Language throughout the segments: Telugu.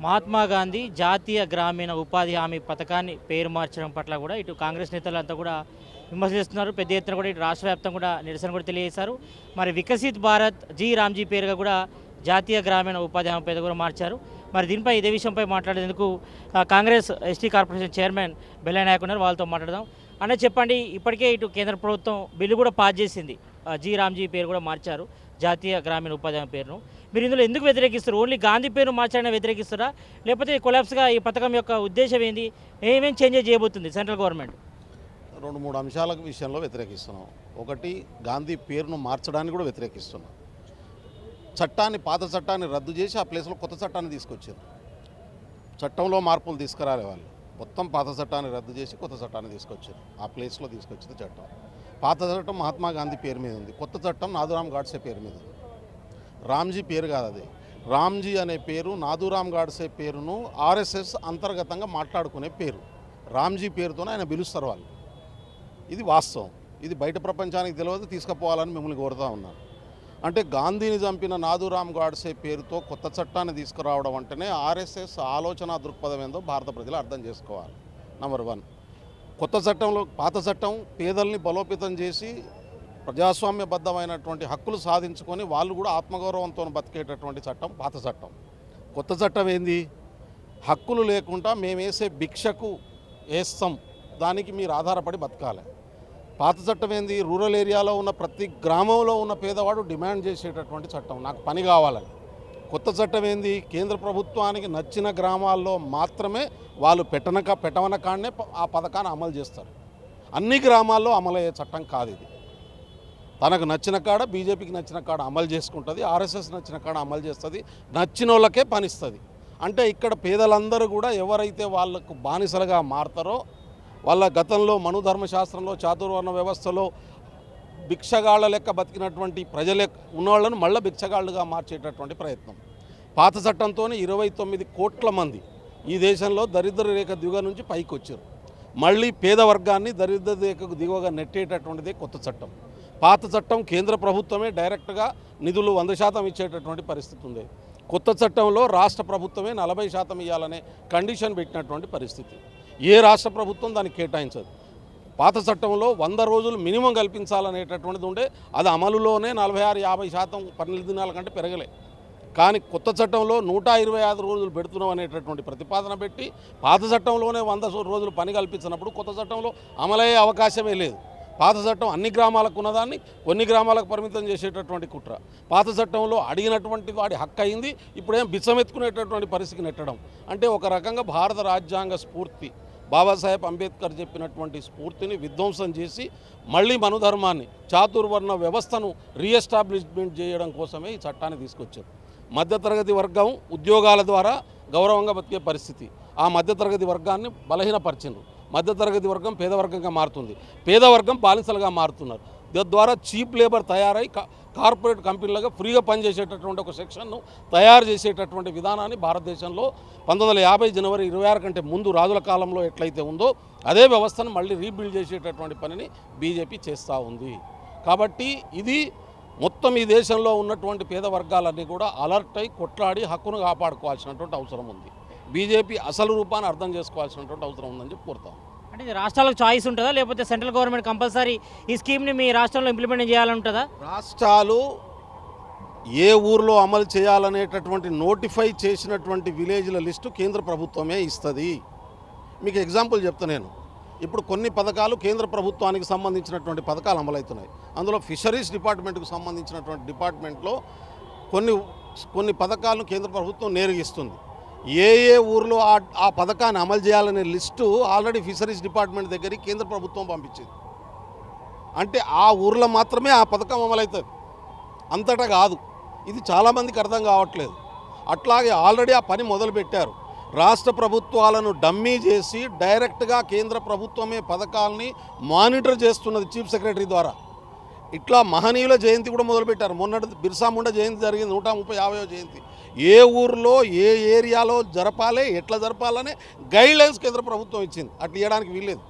మహాత్మా గాంధీ జాతీయ గ్రామీణ ఉపాధి హామీ పథకాన్ని పేరు మార్చడం పట్ల కూడా ఇటు కాంగ్రెస్ నేతలంతా కూడా విమర్శిస్తున్నారు. పెద్ద ఎత్తున కూడా ఇటు రాష్ట్ర వ్యాప్తంగా కూడా నిరసన కూడా తెలియజేశారు. మరి వికసిత్ భారత్ జీ రామ్జీ పేరుగా కూడా జాతీయ గ్రామీణ ఉపాధి హామీ పేరు కూడా మార్చారు. మరి దీనిపై ఇదే విషయంపై మాట్లాడేందుకు Congress ST corporation chairman Bellaiah Nayak ఉన్నారు. వాళ్ళతో మాట్లాడదాం. అనే చెప్పండి, ఇప్పటికే ఇటు కేంద్ర ప్రభుత్వం బిల్లు కూడా పాస్ చేసింది. జీ రామ్జీ పేరు కూడా మార్చారు, జాతీయ గ్రామీణ ఉపాధి హామీ పేరును. మీరు ఇందులో ఎందుకు వ్యతిరేకిస్తారు? ఓన్లీ గాంధీ పేరు మార్చాలని వ్యతిరేకిస్తారా, లేకపోతే కొలాప్స్గా ఈ పథకం యొక్క ఉద్దేశం ఏంది? ఏమేమి చేంజెస్ చేయబోతుంది సెంట్రల్ గవర్నమెంట్? రెండు మూడు అంశాల విషయంలో వ్యతిరేకిస్తున్నాం. ఒకటి, గాంధీ పేరును మార్చడానికి కూడా వ్యతిరేకిస్తున్నాం. పాత చట్టాన్ని రద్దు చేసి ఆ ప్లేస్లో కొత్త చట్టాన్ని తీసుకొచ్చారు. చట్టంలో మార్పులు తీసుకురాలే వాళ్ళు. మొత్తం పాత చట్టాన్ని రద్దు చేసి కొత్త చట్టాన్ని తీసుకొచ్చారు. ఆ ప్లేస్లో తీసుకొచ్చిన చట్టం, పాత చట్టం మహాత్మా గాంధీ పేరు మీద ఉంది, కొత్త చట్టం నాథూరామ్ గాడ్సే పేరు మీద ఉంది. రామ్జీ పేరు కాదు అది. రామ్జీ అనే పేరు నాథూరామ్ గాడ్సే పేరును ఆర్ఎస్ఎస్ అంతర్గతంగా మాట్లాడుకునే పేరు. రామ్జీ పేరుతోనే ఆయన పిలుస్తారు వాళ్ళు. ఇది వాస్తవం. ఇది బయట ప్రపంచానికి తెలియదు, తీసుకుపోవాలని మిమ్మల్ని కోరుతూ ఉన్నాను. అంటే గాంధీని చంపిన నాథూరామ్ గాడ్సే పేరుతో కొత్త చట్టాన్ని తీసుకురావడం అంటేనే ఆర్ఎస్ఎస్ ఆలోచన దృక్పథం ఏందో భారత ప్రజలు అర్థం చేసుకోవాలి. నంబర్ 1. కొత్త చట్టంలో పాత చట్టం పేదల్ని బలోపేతం చేసి ప్రజాస్వామ్యబద్ధమైనటువంటి హక్కులు సాధించుకొని వాళ్ళు కూడా ఆత్మగౌరవంతో బతికేటటువంటి చట్టం పాత చట్టం. కొత్త చట్టం ఏంది? హక్కులు లేకుండా మేము వేసే భిక్షకు వేస్తాం, దానికి మీరు ఆధారపడి బతకాలి. పాత చట్టం ఏంది? రూరల్ ఏరియాలో ఉన్న ప్రతి గ్రామంలో ఉన్న పేదవాడు డిమాండ్ చేసేటటువంటి చట్టం, నాకు పని కావాలని. కొత్త చట్టం ఏంది? కేంద్ర ప్రభుత్వానికి నచ్చిన గ్రామాల్లో మాత్రమే వాళ్ళు పెట్టవన కాడనే ఆ పథకాన్ని అమలు చేస్తారు. అన్ని గ్రామాల్లో అమలయ్యే చట్టం కాదు ఇది. తనకు నచ్చిన కాడ, బీజేపీకి నచ్చిన కాడ అమలు చేసుకుంటుంది, ఆర్ఎస్ఎస్ నచ్చిన కాడ అమలు చేస్తుంది, నచ్చిన వాళ్ళకే పనిస్తుంది. అంటే ఇక్కడ పేదలందరూ కూడా ఎవరైతే వాళ్లకు బానిసలుగా మారతారో, వాళ్ళ గతంలో మనుధర్మశాస్త్రంలో చాతుర్వర్ణ వ్యవస్థలో భిక్షగాళ్ల లెక్క బతికినటువంటి ప్రజలే ఉన్నవాళ్ళను మళ్ళీ భిక్షగాళ్ళుగా మార్చేటటువంటి ప్రయత్నం. పాత చట్టంతో 29 కోట్ల మంది ఈ దేశంలో దరిద్ర రేఖ దిగువ నుంచి పైకి వచ్చారు. మళ్ళీ పేద వర్గాన్ని దరిద్ర రేఖకు దిగువగా నెట్టేటటువంటిదే కొత్త చట్టం. పాత చట్టం కేంద్ర ప్రభుత్వమే డైరెక్ట్గా నిధులు 100% ఇచ్చేటటువంటి పరిస్థితి ఉంది. కొత్త చట్టంలో రాష్ట్ర ప్రభుత్వమే 40% ఇవ్వాలనే కండిషన్ పెట్టినటువంటి పరిస్థితి. ఏ రాష్ట్ర ప్రభుత్వం దానికి కేటాయించదు. పాత చట్టంలో 100 రోజులు మినిమం కల్పించాలనేటటువంటిది ఉండే, అది అమలులోనే 46-50% పని దినాల కంటే పెరగలే. కానీ కొత్త చట్టంలో 125 రోజులు పెడుతున్నాం అనేటటువంటి ప్రతిపాదన పెట్టి పాత చట్టంలోనే 100 రోజులు పని కల్పించినప్పుడు కొత్త చట్టంలో అమలయ్యే అవకాశమే లేదు. పాత చట్టం అన్ని గ్రామాలకు ఉన్నదాన్ని కొన్ని గ్రామాలకు పరిమితం చేసేటటువంటి కుట్ర. పాత చట్టంలో అడిగినటువంటి వాడి హక్కు అయింది, ఇప్పుడేం బిచ్చమెత్తుకునేటటువంటి పరిస్థితికి నెట్టడం అంటే ఒక రకంగా భారత రాజ్యాంగ స్ఫూర్తి, బాబాసాహెబ్ అంబేద్కర్ చెప్పినటువంటి స్ఫూర్తిని విధ్వంసం చేసి మళ్ళీ మనుధర్మాన్ని, చాతుర్వర్ణ వ్యవస్థను రీఎస్టాబ్లిష్మెంట్ చేయడం కోసమే ఈ చట్టాన్ని తీసుకొచ్చారు. మధ్యతరగతి వర్గం ఉద్యోగాల ద్వారా గౌరవంగా బతికే పరిస్థితి, ఆ మధ్యతరగతి వర్గాన్ని బలహీనపరిచిండ్రు. మధ్యతరగతి వర్గం పేదవర్గంగా మారుతుంది, పేదవర్గం బానిసలుగా మారుతున్నారు. తద్వారా చీప్ లేబర్ తయారై కార్పొరేట్ కంపెనీలుగా ఫ్రీగా పనిచేసేటటువంటి ఒక సెక్షన్ను తయారు చేసేటటువంటి విధానాన్ని భారతదేశంలో 1950 జనవరి 26 కంటే ముందు రాజుల కాలంలో ఎట్లయితే ఉందో అదే వ్యవస్థను మళ్ళీ రీబిల్డ్ చేసేటటువంటి పనిని బీజేపీ చేస్తూ ఉంది. కాబట్టి ఇది మొత్తం ఈ దేశంలో ఉన్నటువంటి పేద వర్గాలన్నీ కూడా అలర్ట్ అయి కొట్లాడి హక్కును కాపాడుకోవాల్సినటువంటి అవసరం ఉంది. బీజేపీ అసలు రూపాన్ని అర్థం చేసుకోవాల్సినటువంటి అవసరం ఉందని చెప్పి కోరుతాం. అంటే ఇది రాష్ట్రాలకు చాయిస్ ఉంటుందా, లేకపోతే సెంట్రల్ గవర్నమెంట్ కంపల్సరీ ఈ స్కీమ్ని మీ రాష్ట్రంలో ఇంప్లిమెంట్ చేయాలంటుందా? రాష్ట్రాలు ఏ ఊర్లో అమలు చేయాలనేటటువంటి నోటిఫై చేసినటువంటి విలేజ్ల లిస్టు కేంద్ర ప్రభుత్వమే ఇస్తుంది. మీకు ఎగ్జాంపుల్ చెప్తా నేను. ఇప్పుడు కొన్ని పథకాలు కేంద్ర ప్రభుత్వానికి సంబంధించినటువంటి పథకాలు అమలవుతున్నాయి. అందులో ఫిషరీస్ డిపార్ట్మెంట్కు సంబంధించినటువంటి డిపార్ట్మెంట్లో కొన్ని పథకాలను కేంద్ర ప్రభుత్వం నేరుగిస్తుంది. ఏ ఊర్లో ఆ పథకాన్ని అమలు చేయాలనే లిస్టు ఆల్రెడీ ఫిషరీస్ డిపార్ట్మెంట్ దగ్గరికి కేంద్ర ప్రభుత్వం పంపించింది. అంటే ఆ ఊర్లో మాత్రమే ఆ పథకం అమలవుతుంది, అంతటా కాదు. ఇది చాలామందికి అర్థం కావట్లేదు. అట్లాగే ఆల్రెడీ ఆ పని మొదలుపెట్టారు. రాష్ట్ర ప్రభుత్వాలను డమ్మీ చేసి డైరెక్ట్గా కేంద్ర ప్రభుత్వమే పథకాలని మానిటర్ చేస్తున్నది చీఫ్ సెక్రటరీ ద్వారా. ఇట్లా మహనీయుల జయంతి కూడా మొదలుపెట్టారు. మొన్నటి బిర్సా ముండా జయంతి జరిగింది, 150వ జయంతి. ఏ ఊర్లో ఏ ఏరియాలో జరపాలి, ఎట్లా జరపాలనే గైడ్లైన్స్ కేంద్ర ప్రభుత్వం ఇచ్చింది. అట్లా ఇవ్వడానికి వీల్లేదు.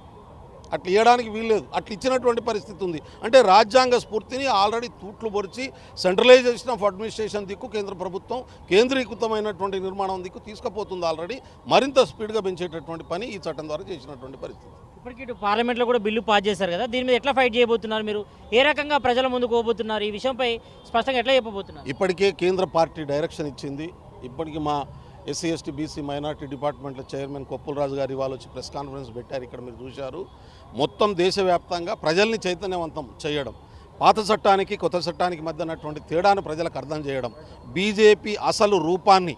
అట్లా ఇవ్వడానికి వీల్లేదు. అట్లా ఇచ్చినటువంటి పరిస్థితి ఉంది. అంటే రాజ్యాంగ స్ఫూర్తిని ఆల్రెడీ తూట్లు పొడిచి సెంట్రలైజేషన్ ఆఫ్ అడ్మినిస్ట్రేషన్ దిక్కు కేంద్ర ప్రభుత్వం కేంద్రీకృతమైనటువంటి నిర్మాణం దిక్కు తీసుకుపోతుంది. ఆల్రెడీ మరింత స్పీడ్గా పెంచేటటువంటి పని ఈ చట్టం ద్వారా చేసినటువంటి పరిస్థితి. ఇప్పటికి ఇటు పార్లమెంట్లో కూడా బిల్లు పాస్ చేశారు కదా, దీని మీద ఎట్లా ఫైట్ చేయబోతున్నారు మీరు? ఏ రకంగా ప్రజల ముందుకు పోబోతున్నారు? ఈ విషయంపై స్పష్టంగా ఎట్లా చెప్పబోతున్నారు? ఇప్పటికే కేంద్ర పార్టీ డైరెక్షన్ ఇచ్చింది. ఇప్పటికి మా ఎస్సీ ఎస్టీ బీసీ మైనార్టీ డిపార్ట్మెంట్ల చైర్మన్ కొప్పుల రాజు గారు ఇవాళ వచ్చి ప్రెస్ కాన్ఫరెన్స్ పెట్టారు. ఇక్కడ మీరు చూశారు. మొత్తం దేశవ్యాప్తంగా ప్రజల్ని చైతన్యవంతం చేయడం, పాత చట్టానికి కొత్త చట్టానికి మధ్య ఉన్నటువంటి తేడాను ప్రజలకు అర్థం చేయడం, బీజేపీ అసలు రూపాన్ని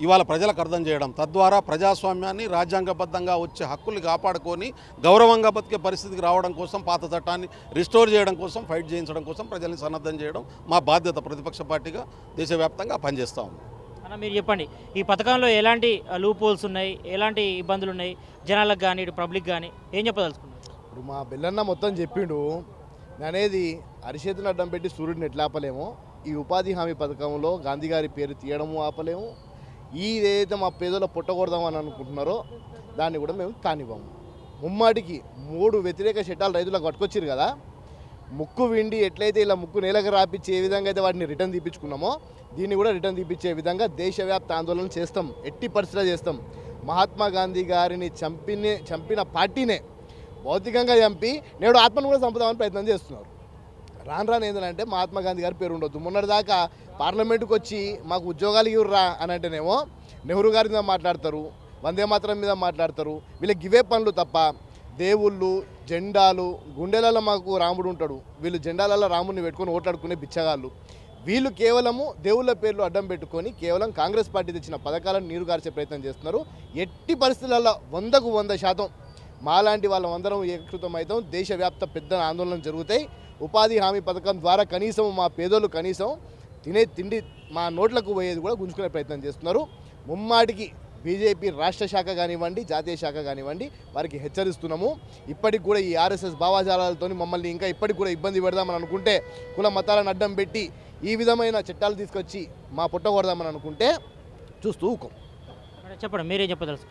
ఇవాళ ప్రజలకు అర్థం చేయడం, తద్వారా ప్రజాస్వామ్యాన్ని రాజ్యాంగబద్ధంగా వచ్చే హక్కుల్ని కాపాడుకొని గౌరవంగా బతికే పరిస్థితికి రావడం కోసం, పాత చట్టాన్ని రిస్టోర్ చేయడం కోసం, ఫైట్ చేయించడం కోసం ప్రజల్ని సన్నద్ధం చేయడం మా బాధ్యత. ప్రతిపక్ష పార్టీగా దేశవ్యాప్తంగా పనిచేస్తూ ఉంది. అన్న మీరు చెప్పండి, ఈ పథకంలో ఎలాంటి లూప్ హోల్స్ ఉన్నాయి, ఎలాంటి ఇబ్బందులు ఉన్నాయి జనాలకు కానీ ఇటు పబ్లిక్ కానీ, ఏం చెప్పదలుచుకున్నారు? ఇప్పుడు మా బెల్లన్న మొత్తం చెప్పిండు. అనేది అరిచేతులు అడ్డం పెట్టి సూర్యుడిని ఎట్లా ఆపలేమో, ఈ ఉపాధి హామీ పథకంలో గాంధీ గారి పేరు తీయడము ఆపలేము. ఏదైతే మా పేదలో పుట్టకూడదామని అనుకుంటున్నారో దాన్ని కూడా మేము కానివ్వము. ముమ్మాటికి 3 వ్యతిరేక చట్టాలు రైతులకు పట్టుకొచ్చారు కదా, ముక్కు విండి ఎట్లయితే ఇలా ముక్కు నేలకు రాపిచ్చి ఏ విధంగా అయితే వాటిని రిటర్న్ తీపించుకున్నామో దీన్ని కూడా రిటర్న్ తీపించే విధంగా దేశవ్యాప్త ఆందోళన చేస్తాం. ఎట్టి పరిస్థితుల్లో చేస్తాం. మహాత్మా గాంధీ గారిని చంపిన పార్టీనే భౌతికంగా చంపి నేడు ఆత్మను కూడా చంపుదామని ప్రయత్నం చేస్తున్నారు. రాను ఏంటంటే మహాత్మా గాంధీ గారి పేరు ఉండొద్దు. మొన్నటిదాకా పార్లమెంటుకు వచ్చి మాకు ఉద్యోగాలు ఇవ్వరా అని అంటేనేమో నెహ్రూ గారి మీద మాట్లాడతారు, వందే మాతరం మీద మాట్లాడతారు. వీళ్ళకి ఇవే పనులు తప్ప దేవుళ్ళు, జెండాలు, గుండెలలో మాకు రాముడు ఉంటాడు, వీళ్ళు జెండాలలో రాముడిని పెట్టుకొని ఓట్లాడుకునే బిచ్చగాళ్ళు. వీళ్ళు కేవలము దేవుళ్ళ పేర్లు అడ్డం పెట్టుకొని కేవలం కాంగ్రెస్ పార్టీ తెచ్చిన పథకాలను నీరుగార్చే ప్రయత్నం చేస్తున్నారు. ఎట్టి పరిస్థితులలో 100కు 100% మాలాంటి వాళ్ళందరం ఏకృతం అవుతాం. దేశవ్యాప్త పెద్ద ఆందోళనలు జరుగుతాయి. ఉపాధి హామీ పథకం ద్వారా కనీసం మా పేదోళ్ళు కనీసం తినే తిండి మా నోట్లకు పోయేది కూడా గుంజుకునే ప్రయత్నం చేస్తున్నారు. ముమ్మాటికి బీజేపీ రాష్ట్ర శాఖ కానివ్వండి, జాతీయ శాఖ కానివ్వండి, వారికి హెచ్చరిస్తున్నాము. ఇప్పటికి కూడా ఈ ఆర్ఎస్ఎస్ భావాజాలాలతో మమ్మల్ని ఇంకా ఇప్పటికి కూడా ఇబ్బంది పెడదామని అనుకుంటే, కుల మతాలను అడ్డం పెట్టి ఈ విధమైన చట్టాలు తీసుకొచ్చి మా పుట్టకూడదామని అనుకుంటే చూస్తూ ఊకం. చెప్పండి, మీరేం చెప్పదలుచు?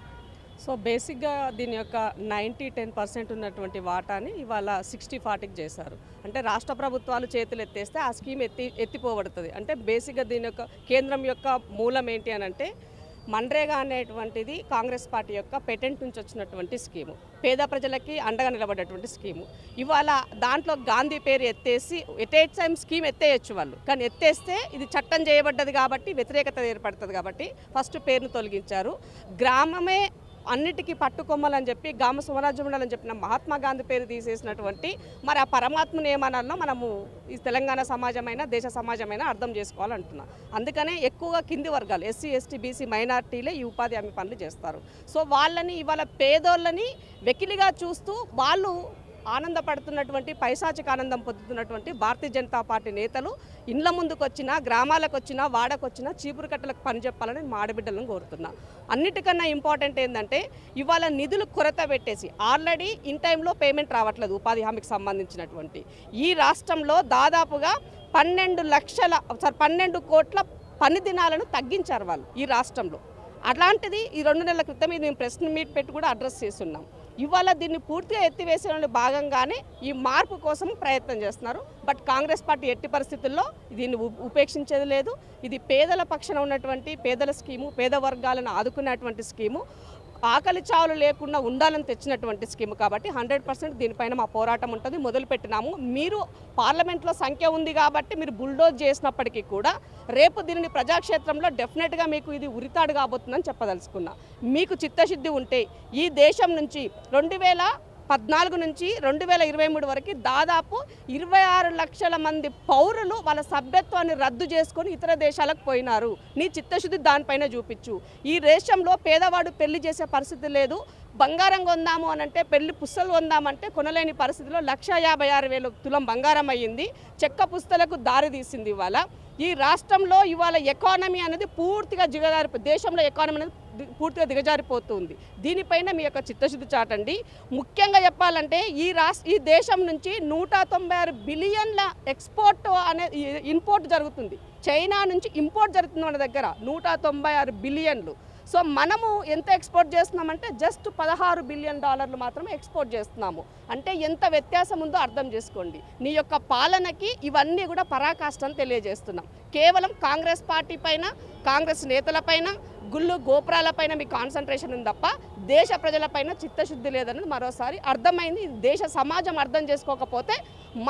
సో బేసిక్గా దీని యొక్క 90-10% ఉన్నటువంటి వాటాని ఇవాళ 60-40కి చేశారు. అంటే రాష్ట్ర ప్రభుత్వాలు చేతులు ఎత్తేస్తే ఆ స్కీమ్ ఎత్తిపోబడుతుంది. అంటే బేసిక్గా దీని యొక్క కేంద్రం యొక్క మూలం ఏంటి అని అంటే మన్రేగా అనేటువంటిది కాంగ్రెస్ పార్టీ యొక్క పేటెంట్ నుంచి వచ్చినటువంటి స్కీము, పేద ప్రజలకి అండగా నిలబడేటువంటి స్కీము. ఇవాళ దాంట్లో గాంధీ పేరు ఎత్తేసి ఎట్ ఏ టైం స్కీమ్ ఎత్తేయచ్చు వాళ్ళు, కానీ ఎత్తేస్తే ఇది చట్టం చేయబడ్డది కాబట్టి వ్యతిరేకత ఏర్పడుతుంది కాబట్టి ఫస్ట్ పేరును తొలగించారు. గ్రామమే అన్నిటికీ పట్టుకొమ్మలని చెప్పి గ్రామ స్వరాజ్యం ఉండాలని చెప్పిన మహాత్మా గాంధీ పేరు తీసేసినటువంటి మరి ఆ పరమాత్మను ఏమనాలో మనము ఈ తెలంగాణ సమాజమైన దేశ సమాజమైన అర్థం చేసుకోవాలంటున్నా. అందుకనే ఎక్కువగా కింది వర్గాలు ఎస్సీ ఎస్టీ బీసీ మైనార్టీలే ఈ ఉపాధి హామీ పనులు చేస్తారు. సో వాళ్ళని ఇవాళ పేదోళ్ళని వెకిలిగా చూస్తూ వాళ్ళు ఆనందపడుతున్నటువంటి పైశాచిక ఆనందం పొందుతున్నటువంటి భారతీయ జనతా పార్టీ నేతలు ఇండ్ల ముందుకు వచ్చినా, గ్రామాలకు వచ్చినా, వాడకొచ్చినా చీపురు కట్టలకు పని చెప్పాలని మా ఆడబిడ్డలను కోరుతున్నా. అన్నిటికన్నా ఇంపార్టెంట్ ఏంటంటే ఇవాళ నిధులు కొరత పెట్టేసి ఆల్రెడీ ఇన్ టైంలో పేమెంట్ రావట్లేదు ఉపాధి హామీకి సంబంధించినటువంటి. ఈ రాష్ట్రంలో దాదాపుగా 12 కోట్ల పని దినాలను తగ్గించారు వాళ్ళు ఈ రాష్ట్రంలో. అలాంటిది ఈ 2 నెలల క్రితం మేము ప్రెస్ మీట్ పెట్టి కూడా అడ్రస్ చేస్తున్నాం. ఇవాళ దీన్ని పూర్తిగా ఎత్తివేసిన భాగంగానే ఈ మార్పు కోసం ప్రయత్నం చేస్తున్నారు. బట్ కాంగ్రెస్ పార్టీ ఎట్టి పరిస్థితుల్లో దీన్ని ఉపేక్షించేది లేదు. ఇది పేదల పక్షాన ఉన్నటువంటి పేదల స్కీము, పేద వర్గాలను ఆదుకునేటువంటి స్కీము, ఆకలి చావులు లేకుండా ఉండాలని తెచ్చినటువంటి స్కీమ్ కాబట్టి 100% దీనిపైన మా పోరాటం ఉంటుంది. మొదలుపెట్టినాము. మీరు పార్లమెంట్లో సంఖ్య ఉంది కాబట్టి మీరు బుల్డోజ్ చేసినప్పటికీ కూడా రేపు దీనిని ప్రజాక్షేత్రంలో డెఫినెట్గా మీకు ఇది ఉరితాడు కాబోతుందని చెప్పదలుచుకున్నా. మీకు చిత్తశుద్ధి ఉంటే ఈ దేశం నుంచి 2014 నుంచి 2023 వరకు దాదాపు 26 లక్షల మంది పౌరులు వాళ్ళ సభ్యత్వాన్ని రద్దు చేసుకొని ఇతర దేశాలకు పోయినారు. నీ చిత్తశుద్ధి దానిపైన చూపించు. ఈ దేశంలో పేదవాడు పెళ్లి చేసే పరిస్థితి లేదు. బంగారం కొందాము అని అంటే, పెళ్లి పుస్తలు కొందామంటే కొనలేని పరిస్థితిలో 1,56,000 తులం బంగారం అయ్యింది. చెక్క పుస్తలకు దారి తీసింది. ఇవాళ ఈ రాష్ట్రంలో ఇవాళ ఎకానమీ అనేది పూర్తిగా దేశంలో ఎకానమీ అనేది పూర్తిగా దిగజారిపోతుంది. దీనిపైన మీ యొక్క చిత్తశుద్ధి చాటండి. ముఖ్యంగా చెప్పాలంటే ఈ దేశం నుంచి 196 బిలియన్ల ఎక్స్పోర్ట్ ఇంపోర్ట్ జరుగుతుంది. చైనా నుంచి ఇంపోర్ట్ జరుగుతుంది మన దగ్గర 196 బిలియన్లు. సో మనము ఎంత ఎక్స్పోర్ట్ చేస్తున్నామంటే జస్ట్ $16 బిలియన్ మాత్రమే ఎక్స్పోర్ట్ చేస్తున్నాము. అంటే ఎంత వ్యత్యాసం ఉందో అర్థం చేసుకోండి. నీ యొక్క పాలనకి ఇవన్నీ కూడా పరాకాష్ఠని తెలియజేస్తున్నాం. కేవలం కాంగ్రెస్ పార్టీ పైన, కాంగ్రెస్ నేతలపైన, గుళ్ళు గోపురాలపైన మీ కాన్సన్ట్రేషన్ ఉంది తప్ప దేశ ప్రజలపైన చిత్తశుద్ధి లేదన్నది మరోసారి అర్థమైంది. దేశ సమాజం అర్థం చేసుకోకపోతే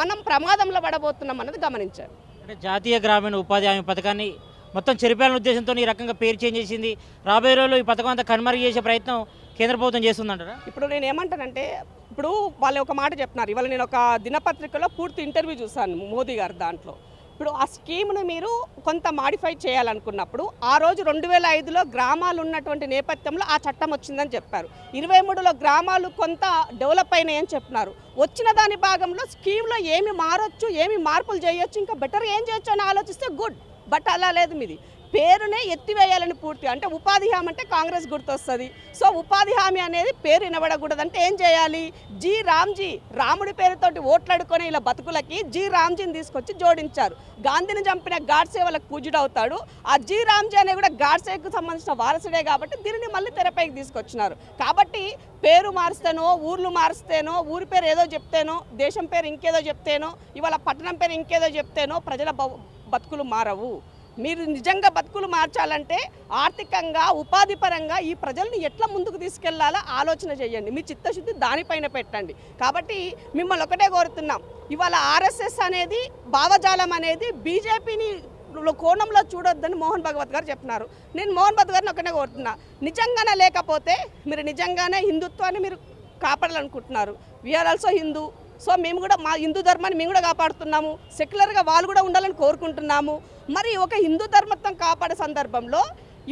మనం ప్రమాదంలో పడబోతున్నాం అన్నది గమనించారు. అంటే జాతీయ గ్రామీణ ఉపాధి హామీ పథకాన్ని మొత్తం చెరిపేయాలనే ఉద్దేశంతో ఈ రకంగా పేరు చేంజ్ చేసింది. రాబోయే రోజుల్లో ఈ పథకం అంతా కనుమరుగు చేసే ప్రయత్నం కేంద్ర ప్రభుత్వం చేస్తుందంటారా? ఇప్పుడు నేను ఏమంటానంటే, ఇప్పుడు వాళ్ళు ఒక మాట చెప్తున్నారు. ఇవాళ నేను ఒక దినపత్రికలో పూర్తి ఇంటర్వ్యూ చూశాను మోదీ గారు. దాంట్లో ఇప్పుడు ఆ స్కీమ్ను మీరు కొంత మాడిఫై చేయాలనుకున్నప్పుడు ఆ రోజు 2005లో గ్రామాలు ఉన్నటువంటి నేపథ్యంలో ఆ చట్టం వచ్చిందని చెప్పారు. 23లో గ్రామాలు కొంత డెవలప్ అయినాయని చెప్పినారు. వచ్చిన దాని భాగంలో స్కీమ్లో ఏమి మారొచ్చు, ఏమి మార్పులు చేయొచ్చు, ఇంకా బెటర్ ఏం చేయొచ్చు అని ఆలోచిస్తే గుడ్. బట్ అలా లేదు. మీది పేరునే ఎత్తివేయాలని పూర్తి. అంటే ఉపాధి హామీ అంటే కాంగ్రెస్ గుర్తొస్తుంది. సో ఉపాధి హామీ అనేది పేరు వినబడకూడదంటే ఏం చేయాలి? జీ రామ్జీ, రాముడి పేరుతోటి ఓట్లాడుకొని ఇలా బతుకులకి జీ రామ్జీని తీసుకొచ్చి జోడించారు. గాంధీని చంపిన గాడ్సే వాళ్ళకి పూజ్యుడు అవుతాడు. ఆ జీ రామ్జీ అనే కూడా గాడ్సేకు సంబంధించిన వారసుడే కాబట్టి దీనిని మళ్ళీ తెరపైకి తీసుకొచ్చినారు. కాబట్టి పేరు మారుస్తేనో, ఊర్లు మారుస్తేనో, ఊరి పేరు ఏదో చెప్తేనో, దేశం పేరు ఇంకేదో చెప్తేనో, ఇవాళ పట్టణం పేరు ఇంకేదో చెప్తేనో ప్రజల బతుకులు మారవు. మీరు నిజంగా బతుకులు మార్చాలంటే ఆర్థికంగా, ఉపాధి పరంగా ఈ ప్రజల్ని ఎట్లా ముందుకు తీసుకెళ్లాలో ఆలోచన చేయండి. మీ చిత్తశుద్ధి దానిపైన పెట్టండి. కాబట్టి మిమ్మల్ని ఒకటే కోరుతున్నాం, ఇవాళ ఆర్ఎస్ఎస్ అనేది, భావజాలం అనేది బీజేపీని కోణంలో చూడొద్దని మోహన్ భగవత్ గారు చెప్తున్నారు. నేను మోహన్ భగవత్ గారిని ఒకటే కోరుతున్నా, నిజంగానే లేకపోతే మీరు నిజంగానే హిందుత్వాన్ని మీరు కాపాడాలనుకుంటున్నారు. We are also Hindu. సో మేము కూడా మా హిందూ ధర్మాన్ని మేము కూడా కాపాడుతున్నాము. సెక్యులర్గా వాళ్ళు కూడా ఉండాలని కోరుకుంటున్నాము. మరి ఒక హిందూ ధర్మత్వం కాపాడే సందర్భంలో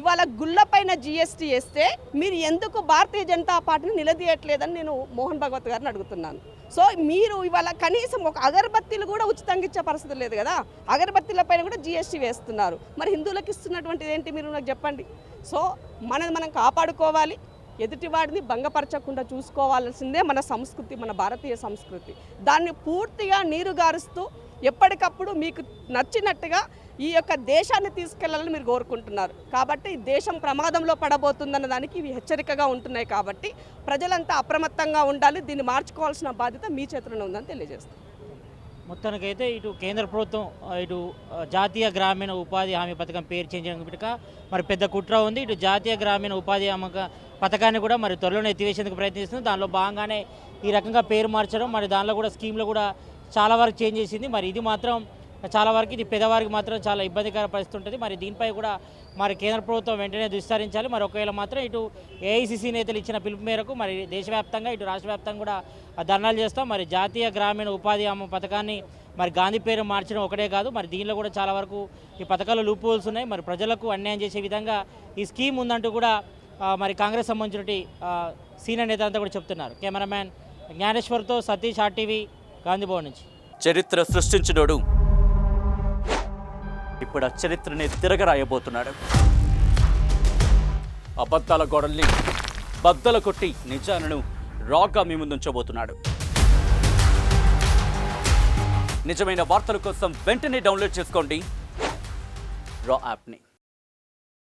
ఇవాళ గుళ్ళపైన జీఎస్టీ వేస్తే మీరు ఎందుకు భారతీయ జనతా పార్టీని నిలదీయట్లేదని నేను మోహన్ భగవత్ గారిని అడుగుతున్నాను. సో మీరు ఇవాళ కనీసం ఒక అగరబత్తీలు కూడా ఉచితంగా ఇచ్చే పరిస్థితి లేదు కదా. అగరబత్తీల పైన కూడా జీఎస్టీ వేస్తున్నారు. మరి హిందువులకు ఇస్తున్నటువంటిది ఏంటి మీరు నాకు చెప్పండి. సో మనం కాపాడుకోవాలి. ఎదుటివాడిని భంగపరచకుండా చూసుకోవాల్సిందే మన సంస్కృతి, మన భారతీయ సంస్కృతి. దాన్ని పూర్తిగా నీరుగారుస్తూ ఎప్పటికప్పుడు మీకు నచ్చినట్టుగా ఈ యొక్క దేశాన్ని తీసుకెళ్లాలని మీరు కోరుకుంటున్నారు. కాబట్టి దేశం ప్రమాదంలో పడబోతుందన్న దానికి ఇవి హెచ్చరికగా ఉంటున్నాయి. కాబట్టి ప్రజలంతా అప్రమత్తంగా ఉండాలి. దీన్ని మార్చుకోవాల్సిన బాధ్యత మీ చేతిలోనే ఉందని తెలియజేస్తాం. మొత్తానికైతే ఇటు కేంద్ర ప్రభుత్వం, ఇటు జాతీయ గ్రామీణ ఉపాధి హామీ పథకం పేరు చేంజ్ చేయడానికి మరి పెద్ద కుట్ర ఉంది. ఇటు జాతీయ గ్రామీణ ఉపాధి హామీ పథకాన్ని కూడా మరి త్వరలోనే ఎత్తివేసేందుకు ప్రయత్నిస్తుంది. దానిలో భాగంగానే ఈ రకంగా పేరు మార్చడం, మరి దానిలో కూడా స్కీమ్లో కూడా చాలా వరకు చేంజ్ చేసింది. మరి ఇది మాత్రం చాలా వరకు ఇది పేదవారికి మాత్రం చాలా ఇబ్బందికర పరిస్థితి ఉంటుంది. మరి దీనిపై కూడా మరి కేంద్ర ప్రభుత్వం వెంటనే విస్తరించాలి. మరి ఒకవేళ మాత్రం ఇటు ఏఐసిసి నేతలు ఇచ్చిన పిలుపు మేరకు మరి దేశవ్యాప్తంగా, ఇటు రాష్ట్ర వ్యాప్తంగా కూడా ధర్నాలు చేస్తాం. మరి జాతీయ గ్రామీణ ఉపాధి హామీ పథకాన్ని మరి గాంధీ పేరు మార్చడం ఒకటే కాదు, మరి దీనిలో కూడా చాలా వరకు ఈ పథకాలు లూప్ హోల్స్ ఉన్నాయి. మరి ప్రజలకు అన్యాయం చేసే విధంగా ఈ స్కీమ్ ఉందంటూ కూడా మరి కాంగ్రెస్ సంబంధించిన సీనియర్ నేత అంతా కూడా చెప్తున్నారు. కెమెరామ్యాన్ జ్ఞానేశ్వర్తో సతీష్, ఆర్టీవీ, గాంధీభవన్ నుంచి. చరిత్ర సృష్టించినోడు ఇప్పుడు ఆ చరిత్రని తిరగరాయబోతున్నాడు. అబద్ధాల గోడల్ని బద్దలు కొట్టి నిజాలను రాగా మీ ముందుంచబోతున్నాడు. నిజమైన వార్తల కోసం వెంటనే డౌన్లోడ్ చేసుకోండి రా యాప్ని.